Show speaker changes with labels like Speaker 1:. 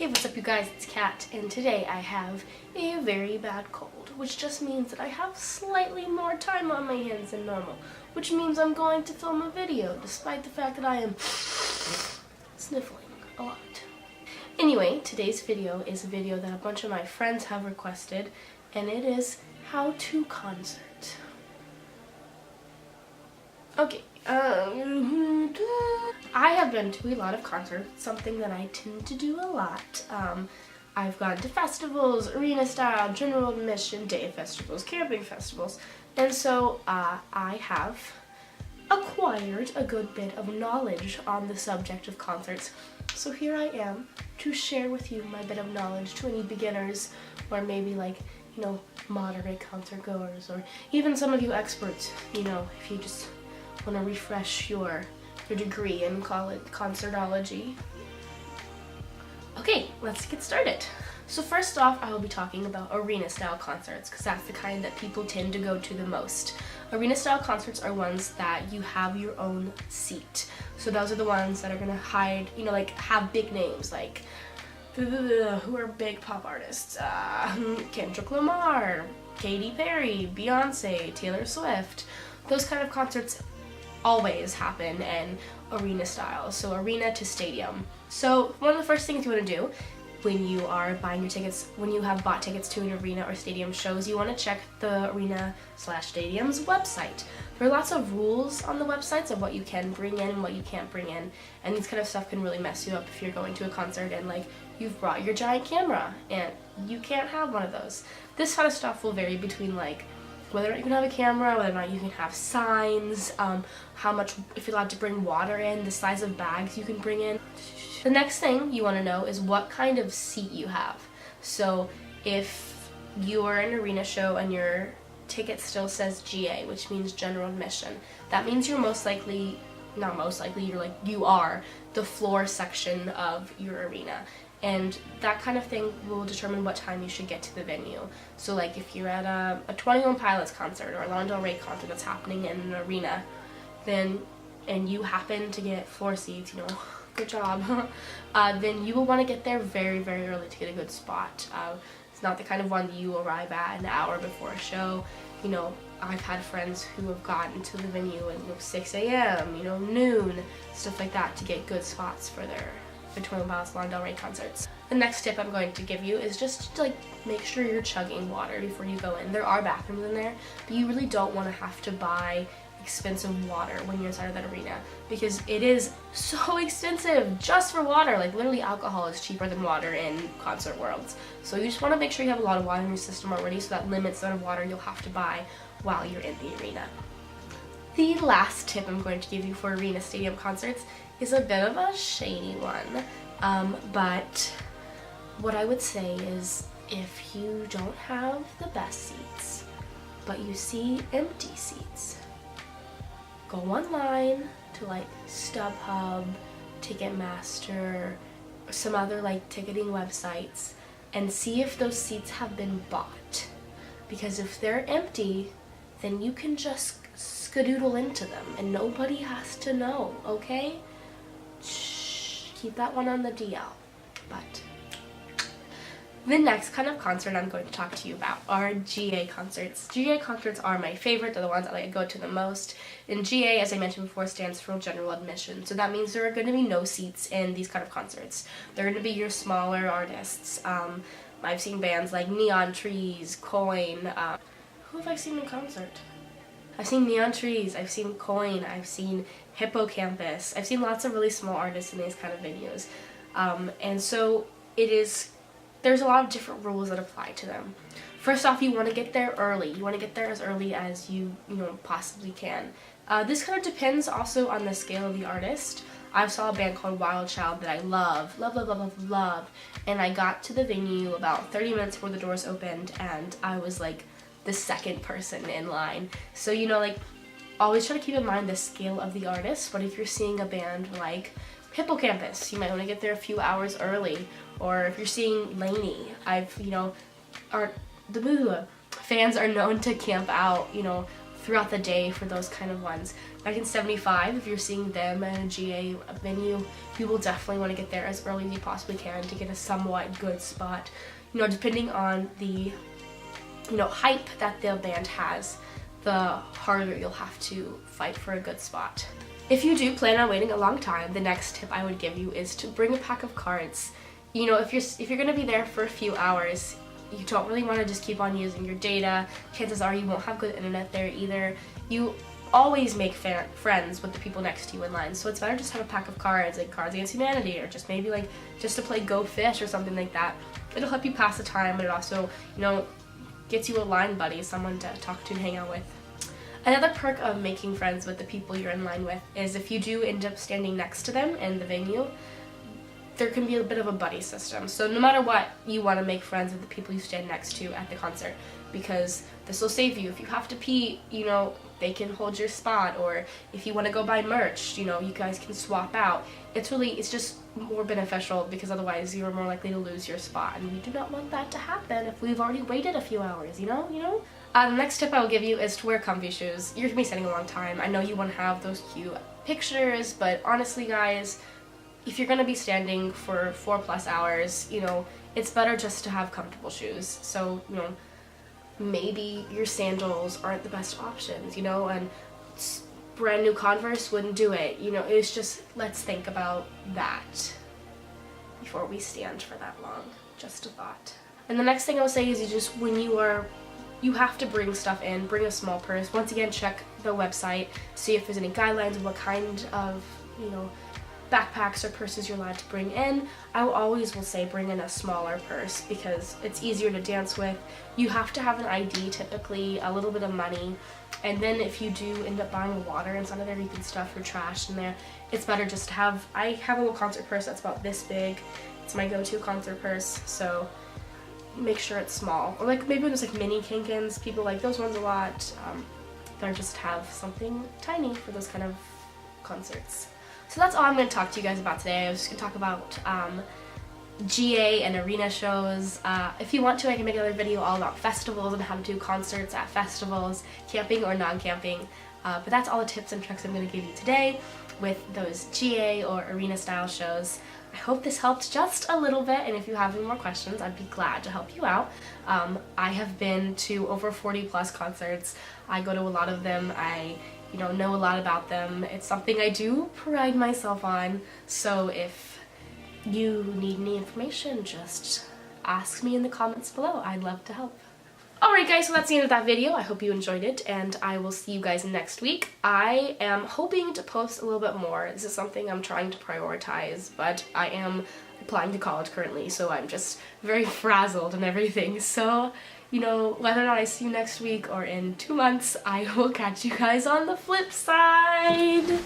Speaker 1: Hey, what's up you guys, it's Kat, and today I have a very bad cold, which just means that I have slightly more time on my hands than normal, which means I'm going to film a video, despite the fact that I am sniffling a lot. Anyway, today's video is a video that a bunch of my friends have requested, and it is how to concert. Okay, I have been to a lot of concerts, something that I tend to do a lot. I've gone to festivals, arena style, general admission, day festivals, camping festivals, and so I have acquired a good bit of knowledge on the subject of concerts. So here I am to share with you my bit of knowledge to any beginners, or maybe moderate concert goers, or even some of you experts, if you just want to refresh your degree and call it concertology. Okay, let's get started. So first off, I will be talking about arena style concerts, because that's the kind that people tend to go to the most. Arena style concerts are ones that you have your own seat. So those are the ones that are gonna hide, have big names, like who are big pop artists? Kendrick Lamar, Katy Perry, Beyonce, Taylor Swift. Those kind of concerts always happen in arena style, so arena to stadium. So one of the first things you want to do when you are buying your tickets, when you have bought tickets to an arena or stadium shows, you want to check the arena/stadium's website. There are lots of rules on the websites of what you can bring in and what you can't bring in, and this kind of stuff can really mess you up if you're going to a concert and you've brought your giant camera and you can't have one of those. This kind of stuff will vary between whether or not you can have a camera, whether or not you can have signs, how much, if you're allowed to bring water in, the size of bags you can bring in. The next thing you want to know is what kind of seat you have. So if you are in an arena show and your ticket still says GA, which means general admission, that means you're most likely, not most likely, you are the floor section of your arena. And that kind of thing will determine what time you should get to the venue. So if you're at a 21 Pilots concert or a Lana Del Rey concert that's happening in an arena, and you happen to get floor seats, good job, then you will want to get there very, very early to get a good spot. It's not the kind of one that you arrive at an hour before a show. I've had friends who have gotten to the venue at 6 a.m., noon, stuff like that, to get good spots for their 21 Pilots, Lana Del Rey concerts. The next tip I'm going to give you is just to make sure you're chugging water before you go in. There are bathrooms in there, but you really don't want to have to buy expensive water when you're inside of that arena, because it is so expensive just for water. Literally alcohol is cheaper than water in concert worlds. So you just want to make sure you have a lot of water in your system already, so that limits the amount of water you'll have to buy while you're in the arena. The last tip I'm going to give you for arena stadium concerts is a bit of a shady one, but what I would say is, if you don't have the best seats, but you see empty seats, go online to StubHub, Ticketmaster, or some other ticketing websites, and see if those seats have been bought. Because if they're empty, then you can just skadoodle into them and nobody has to know, okay? Shh, keep that one on the DL. But the next kind of concert I'm going to talk to you about are GA concerts. GA concerts are my favorite. They're the ones that I go to the most. And GA, as I mentioned before, stands for general admission. So that means there are going to be no seats in these kind of concerts. They're going to be your smaller artists. I've seen bands like Neon Trees, Coin. Who have I seen in concert? I've seen Neon Trees, I've seen Coin, I've seen Hippocampus. I've seen lots of really small artists in these kind of venues. And so there's a lot of different rules that apply to them. First off, you want to get there early. You want to get there as early as you possibly can. This kind of depends also on the scale of the artist. I saw a band called Wild Child that I love, and I got to the venue about 30 minutes before the doors opened, and I was the second person in line. So always try to keep in mind the scale of the artist. But if you're seeing a band like Hippocampus, you might want to get there a few hours early. Or if you're seeing Laney, fans are known to camp out, throughout the day for those kind of ones. 1975, if you're seeing them at a GA venue, you will definitely want to get there as early as you possibly can to get a somewhat good spot. You know, depending on the, you know, hype that the band has, the harder you'll have to fight for a good spot. If you do plan on waiting a long time, the next tip I would give you is to bring a pack of cards. You know, if you're gonna be there for a few hours, you don't really want to just keep on using your data. Chances are you won't have good internet there either. You always make friends with the people next to you in line, so it's better just have a pack of cards, like Cards Against Humanity, or just maybe like just to play Go Fish or something like that. It'll help you pass the time, but it also, you know, gets you a line buddy, someone to talk to and hang out with. Another perk of making friends with the people you're in line with is if you do end up standing next to them in the venue, there can be a bit of a buddy system. So no matter what, you want to make friends with the people you stand next to at the concert, because this will save you. If you have to pee, you know, they can hold your spot, or if you want to go buy merch, you know, you guys can swap out. It's just more beneficial, because otherwise you're more likely to lose your spot, and we do not want that to happen if we've already waited a few hours, you know? The next tip I will give you is to wear comfy shoes. You're gonna be standing a long time. I know you want to have those cute pictures, but honestly, guys, if you're gonna be standing for 4+ hours, you know, it's better just to have comfortable shoes. So, you know, maybe your sandals aren't the best options, you know, and brand new Converse wouldn't do it. You know, it's just, let's think about that before we stand for that long. Just a thought. And the next thing I'll say is you have to bring stuff in, bring a small purse. Once again, check the website, see if there's any guidelines of what kind of, you know, backpacks or purses you're allowed to bring in. I will say bring in a smaller purse because it's easier to dance with. You have to have an ID typically, a little bit of money, and then if you do end up buying water inside of there, you can stuff your trash in there. It's better just to have, I have a little concert purse that's about this big. It's my go-to concert purse, so make sure it's small. Or like maybe there's like mini Kinkins, people like those ones a lot. Better just have something tiny for those kind of concerts. So that's all I'm going to talk to you guys about today. I was just going to talk about GA and arena shows. If you want to, I can make another video all about festivals and how to do concerts at festivals, camping or non-camping. But that's all the tips and tricks I'm going to give you today with those GA or arena style shows. I hope this helped just a little bit, and if you have any more questions, I'd be glad to help you out. I have been to over 40+ concerts. I go to a lot of them. I know a lot about them. It's something I do pride myself on, so if you need any information, just ask me in the comments below. I'd love to help. Alright guys, so that's the end of that video. I hope you enjoyed it, and I will see you guys next week. I am hoping to post a little bit more. This is something I'm trying to prioritize, but I am applying to college currently, so I'm just very frazzled and everything. So, you know, whether or not I see you next week or in 2 months, I will catch you guys on the flip side.